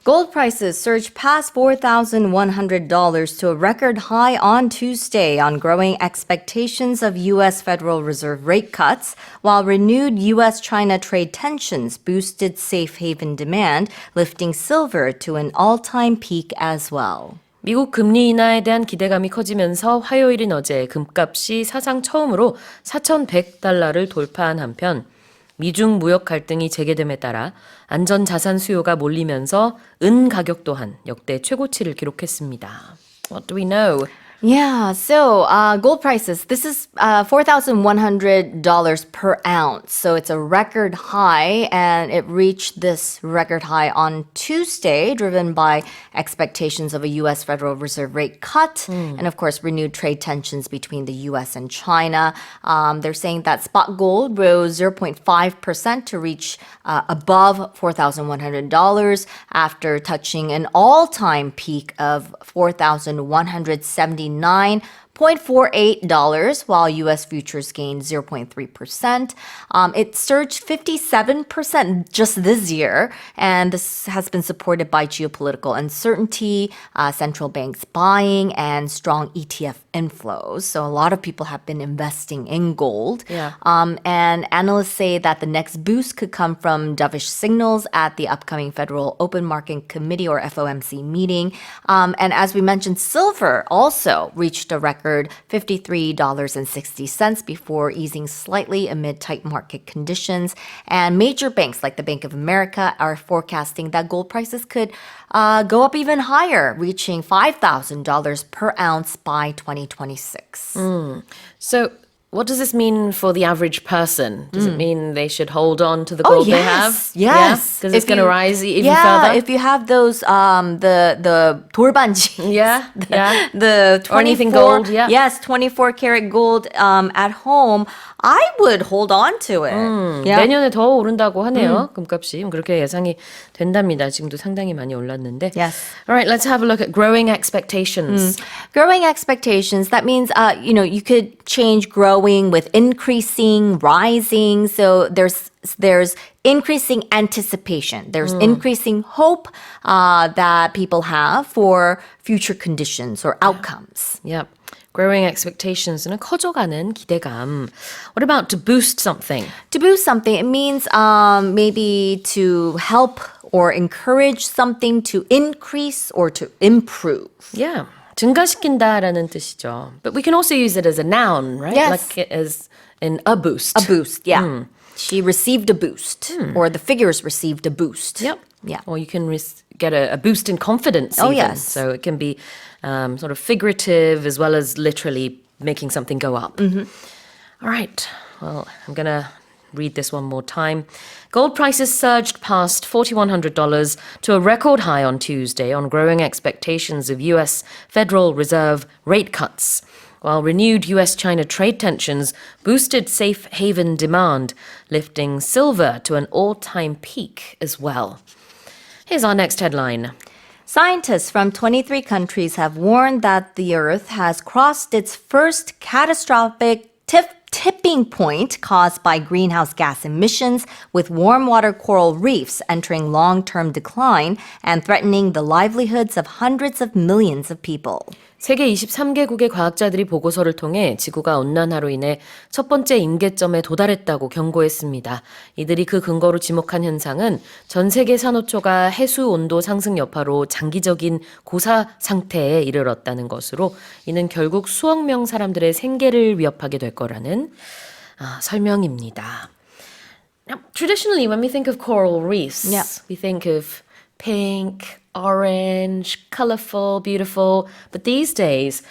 Gold prices surged past $4,100 to a record high on Tuesday on growing expectations of U.S. Federal Reserve rate cuts, while renewed U.S.-China trade tensions boosted safe haven demand, lifting silver to an all-time peak as well. 미국 금리 인하에 대한 기대감이 커지면서 화요일인 어제 금값이 사상 처음으로 4100달러를 돌파한 한편 미중 무역 갈등이 재개됨에 따라 안전자산 수요가 몰리면서 은 가격 또한 역대 최고치를 기록했습니다. What do we know? Yeah, so gold prices, this is $4,100 per ounce. So it's a record high, and it reached this record high on Tuesday, driven by expectations of a U.S. Federal Reserve rate cut, and of course, renewed trade tensions between the U.S. and China. They're saying that spot gold rose 0.5% to reach above $4,100 after touching an all-time peak of $4,179.48, while U.S. futures gained 0.3%. It surged 57% just this year, and this has been supported by geopolitical uncertainty, central banks buying, and strong ETF inflows. So a lot of people have been investing in gold. Yeah. And analysts say that the next boost could come from dovish signals at the upcoming Federal Open Market Committee or FOMC meeting. And as we mentioned, silver also reached a record $53.60 before easing slightly amid tight market conditions. And major banks like the Bank of America are forecasting that gold prices could go up even higher, reaching $5,000 per ounce by 2026. So what does this mean for the average person? Does it mean they should hold on to the gold they have? Yes. Because it's going to rise even further? If you have those, the 돌반지. Yeah. The 24, or anything gold, yeah. Yes, 24 karat gold at home. I would hold on to it. Yeah. 내년에 더 오른다고 하네요. 금값이. 그렇게 예상이 된답니다. 지금도 상당히 많이 올랐는데. Yes. All right, let's have a look at growing expectations. Growing expectations, that means, you could change growing with increasing, rising. So there's increasing anticipation. There's increasing hope that people have for future conditions or outcomes. Yep. Growing expectations는 커져가는 기대감. What about to boost something? To boost something, it means maybe to help or encourage something to increase or to improve. Yeah. 증가시킨다라는 뜻이죠. But we can also use it as a noun, right? Yes. Like as in a boost. A boost, yeah. She received a boost, or the figures received a boost. Yep. Yeah. Or you can get a boost in confidence. Oh, even. yes. So it can be sort of figurative as well as literally making something go up. All right. Well, I'm going to read this one more time. Gold prices surged past $4,100 to a record high on Tuesday on growing expectations of U.S. Federal Reserve rate cuts, while renewed U.S.-China trade tensions boosted safe haven demand, lifting silver to an all-time peak as well. Here's our next headline. Scientists from 23 countries have warned that the Earth has crossed its first catastrophic tipping point caused by greenhouse gas emissions, with warm water coral reefs entering long-term decline and threatening the livelihoods of hundreds of millions of people. 세계 23개국의 과학자들이 보고서를 통해 지구가 온난화로 인해 첫 번째 임계점에 도달했다고 경고했습니다. 이들이 그 근거로 지목한 현상은 전 세계 산호초가 해수 온도 상승 여파로 장기적인 고사 상태에 이르렀다는 것으로 이는 결국 수억 명 사람들의 생계를 위협하게 될 거라는 설명입니다. Now, traditionally, when we think of coral reefs, we think of pink, orange, colorful, beautiful. But these days,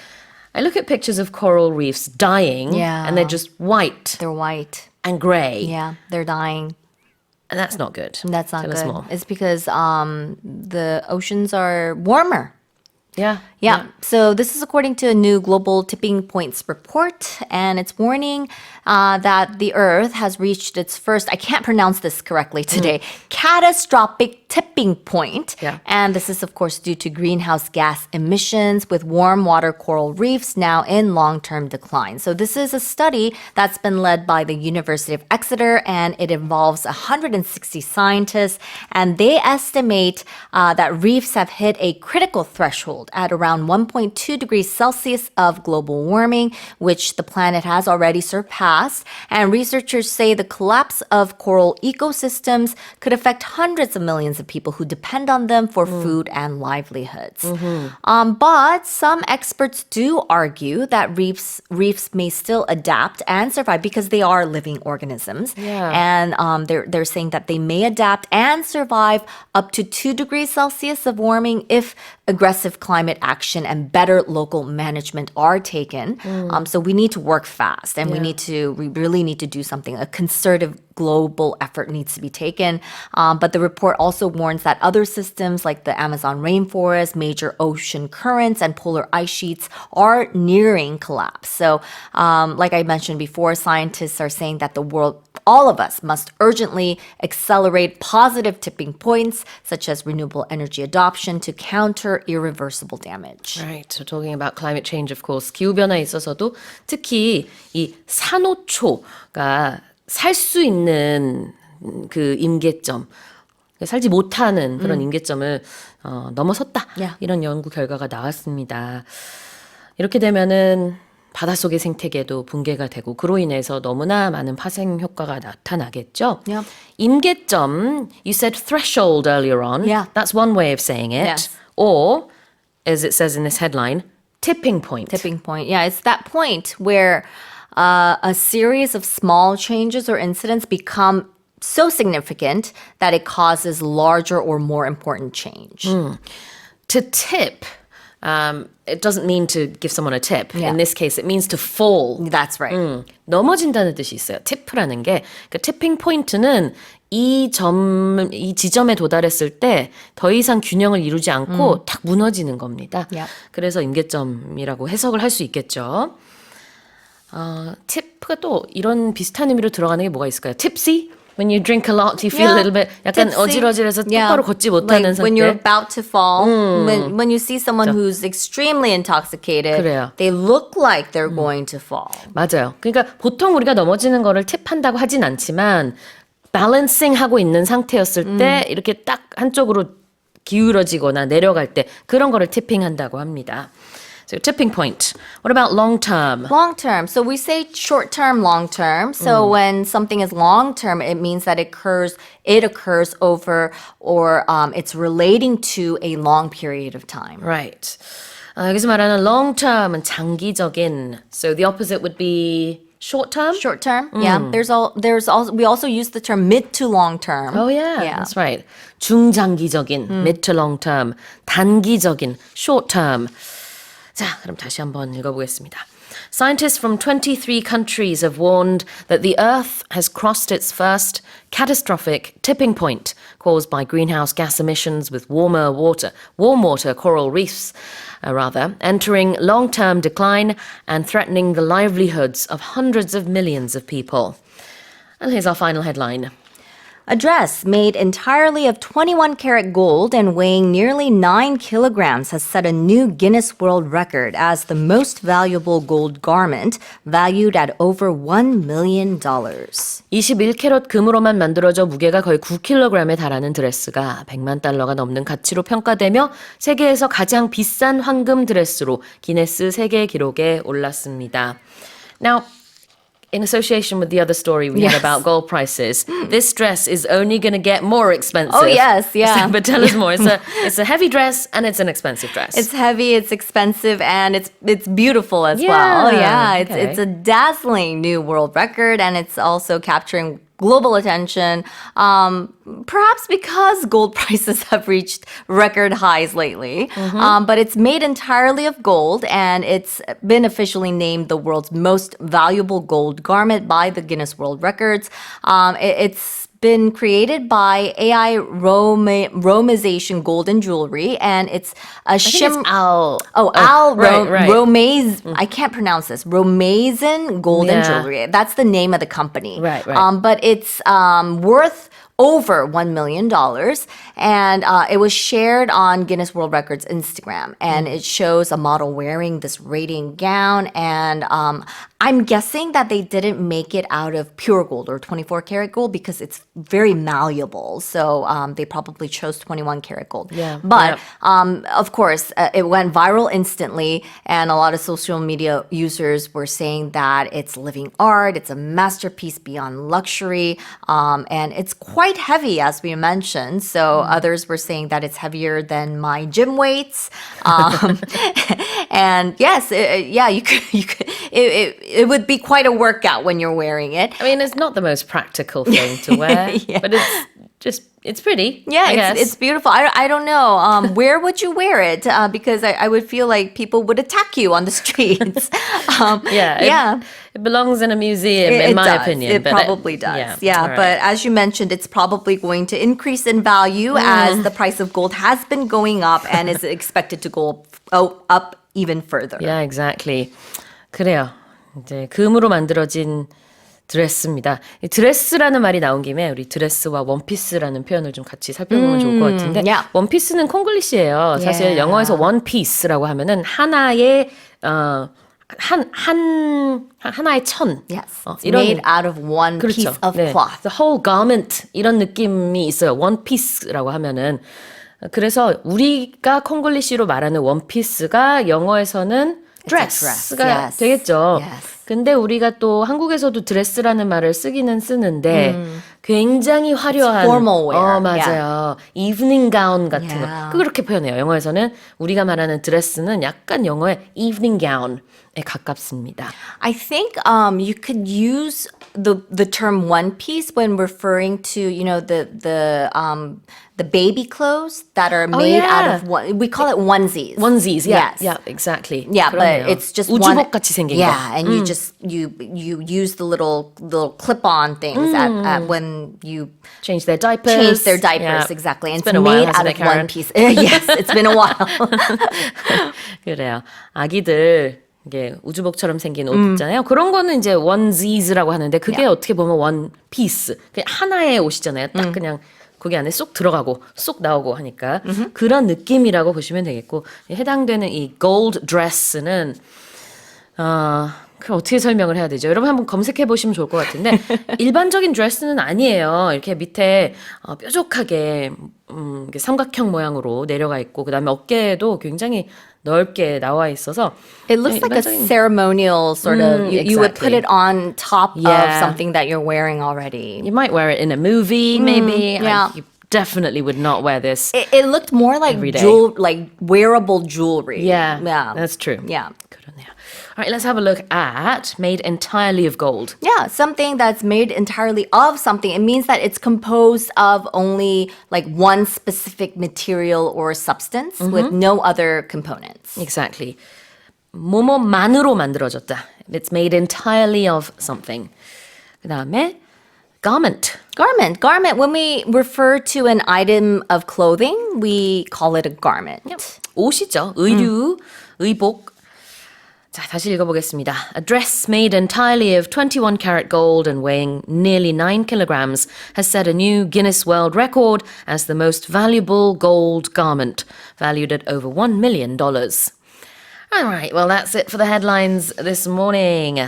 I look at pictures of coral reefs dying and they're just white. They're white. And gray. Yeah, they're dying. And that's not good. That's not Tell us good. more. It's because the oceans are warmer. Yeah. So this is according to a new global tipping points report, and it's warning that the Earth has reached its first, I can't pronounce this correctly today, catastrophic tipping point. Yeah. And this is, of course, due to greenhouse gas emissions with warm water coral reefs now in long-term decline. So this is a study that's been led by the University of Exeter, and it involves 160 scientists, and they estimate that reefs have hit a critical threshold at around 1.2 degrees Celsius of global warming, which the planet has already surpassed. And researchers say the collapse of coral ecosystems could affect hundreds of millions of people who depend on them for food and livelihoods. But some experts do argue that reefs may still adapt and survive because they are living organisms. Yeah. And they're saying that they may adapt and survive up to 2 degrees Celsius of warming if aggressive climate action and better local management are taken. So we need to work fast, and we really need to do something. A concerted global effort needs to be taken. But the report also warns that other systems like the Amazon rainforest, major ocean currents, and polar ice sheets are nearing collapse. So like I mentioned before, scientists are saying that the world, all of us, must urgently accelerate positive tipping points, such as renewable energy adoption, to counter irreversible damage. Right. So talking about climate change, of course, 기후변화에 있어서도 특히 이 산호초가 살 수 있는 그 임계점, 살지 못하는 그런 임계점을 넘어섰다. Yeah. 이런 연구 결과가 나왔습니다. 이렇게 되면은 바닷속의 생태계도 붕괴가 되고 그로 인해서 너무나 많은 파생 효과가 나타나겠죠. Yeah. 임계점, you said threshold earlier on. Yeah. That's one way of saying it. Yes. Or, as it says in this headline, tipping point. Tipping point. Yeah, it's that point where a series of small changes or incidents become so significant that it causes larger or more important change. To tip, it doesn't mean to give someone a tip. Yeah. In this case, it means to fall. That's right. 넘어진다는 뜻이 있어요. 티프라는 게. 그러니까 티핑 포인트는 이 지점에 도달했을 때 더 이상 균형을 이루지 않고 탁 무너지는 겁니다. Yep. 그래서 임계점이라고 해석을 할 수 있겠죠. 팁가 또 이런 비슷한 의미로 들어가는 게 뭐가 있을까요? Tipsy? When you drink a lot, you feel a little bit 약간 tipsy. 어질어질해서 똑바로 걷지 못하는 like when you're 상태. about to fall, when you see someone who's extremely intoxicated, 그래요. they look like they're going to fall. 맞아요. 그러니까 보통 우리가 넘어지는 거를 팁한다고 하진 않지만 밸런싱 하고 있는 상태였을 때 이렇게 딱 한쪽으로 기울어지거나 내려갈 때 그런 거를 티핑한다고 합니다. So tipping point. What about long term? Long term. So we say short term, long term. So when something is long term, it means that it occurs over or it's relating to a long period of time. Right. 여기서 말하는 long term은 장기적인. So the opposite would be short term? Short term, yeah. We also use the term mid to long term. Oh yeah, that's right. 중장기적인, mid to long term. 단기적인, short term. 자, 그럼 다시 한번 읽어보겠습니다. Scientists from 23 countries have warned that the Earth has crossed its first catastrophic tipping point caused by greenhouse gas emissions with warm water coral reefs, entering long-term decline and threatening the livelihoods of hundreds of millions of people. And here's our final headline. A dress made entirely of 21-karat gold and weighing nearly 9 kilograms has set a new Guinness World Record as the most valuable gold garment, valued at over $1 million. 21캐럿 금으로만 만들어져 무게가 거의 9kg에 달하는 드레스가 100만 달러가 넘는 가치로 평가되며 세계에서 가장 비싼 황금 드레스로 기네스 세계 기록에 올랐습니다. Now, in association with the other story we had about gold prices, this dress is only going to get more expensive. Oh, yes, yeah. So, but tell us more. It's a heavy dress and it's an expensive dress. It's heavy, it's expensive, and it's beautiful as Yeah, well. Yeah, okay. it's a dazzling new world record, and it's also capturing global attention, perhaps because gold prices have reached record highs lately. But it's made entirely of gold, and it's been officially named the world's most valuable gold garment by the Guinness World Records. It's been created by AI Romization golden jewelry, and it's a shimmer. owl. Right. Right. I can't pronounce this. Romazan golden jewelry. That's the name of the company. Right. But it's worth over $1 million. And it was shared on Guinness World Record's Instagram. And it shows a model wearing this radiant gown. And I'm guessing that they didn't make it out of pure gold or 24 karat gold because it's very malleable. So they probably chose 21 karat gold. Yeah. But of course, it went viral instantly. And a lot of social media users were saying that it's living art. It's a masterpiece beyond luxury. And it's quite heavy, as we mentioned. So others were saying that it's heavier than my gym weights. And yes, you could. It would be quite a workout when you're wearing it. I mean, it's not the most practical thing to wear, but it's pretty. Yeah, it's beautiful. I don't know. Where would you wear it? Because I would feel like people would attack you on the streets. It belongs in a museum, in my opinion. It probably does. Yeah, right. But as you mentioned, it's probably going to increase in value as the price of gold has been going up and is expected to go up even further. Yeah, exactly. 그래요. 이제 금으로 만들어진 드레스입니다. 이 드레스라는 말이 나온 김에 우리 드레스와 원피스라는 표현을 좀 같이 살펴보면 좋을 것 같은데 원피스는 콩글리시예요. 사실 영어에서 원피스라고 하면은 하나의 하나의 천. Yes, it's made out of one piece of cloth. The whole garment 이런 느낌이 있어요. 원피스라고 하면은 그래서 우리가 콩글리시로 말하는 원피스가 영어에서는 드레스가 되겠죠. 근데 우리가 또 한국에서도 드레스라는 말을 쓰기는 쓰는데 굉장히 화려한 formal wear. 맞아요. evening gown 같은 거. 그렇게 표현해요. 영어에서는 우리가 말하는 드레스는 약간 영어의 evening gown에 가깝습니다. I think you could use the term one piece when referring to, you know, the baby clothes that are made out of one. We call it onesies. Onesies, yes. yeah, exactly. Yeah, 그러네요. but it's just 우주복 같이 생긴 거. Yeah, and you use the little clip-on things at when you change their diapers. Yeah. Exactly. And It's been it's a while, made out hasn't of it, Karen? one piece. Yes, it's been a while. 그래요. 아기들 이게 우주복처럼 생긴 옷 있잖아요. 그런 거는 이제 onesies라고 하는데 그게 어떻게 보면 one piece. 그냥 하나의 옷이잖아요. 딱 그냥 거기 안에 쏙 들어가고 쏙 나오고 하니까 그런 느낌이라고 보시면 되겠고 해당되는 이 gold dress는 그럼 어떻게 설명을 해야 되죠? 여러분 한번 검색해 보시면 좋을 것 같은데 일반적인 드레스는 아니에요. 이렇게 밑에 뾰족하게 이렇게 삼각형 모양으로 내려가 있고 그 다음에 어깨에도 굉장히 넓게 나와 있어서 It looks like a ceremonial sort of, you would put it on top of something that you're wearing already. You might wear it in a movie maybe. You definitely would not wear this. It looked more like like wearable jewelry. Yeah, that's true. Yeah. 그러네요. All right, let's have a look at made entirely of gold. Yeah, something that's made entirely of something. It means that it's composed of only like one specific material or substance with no other components. Exactly. 뭐뭐만으로 만들어졌다. It's made entirely of something. 그 다음에 garment. Garment. When we refer to an item of clothing, we call it a garment. 옷이죠. 의류, 의복. 자, 다시 읽어보겠습니다. A dress made entirely of 21 karat gold and weighing nearly 9 kilograms has set a new Guinness World Record as the most valuable gold garment, valued at over $1 million. All right, well, that's it for the headlines this morning.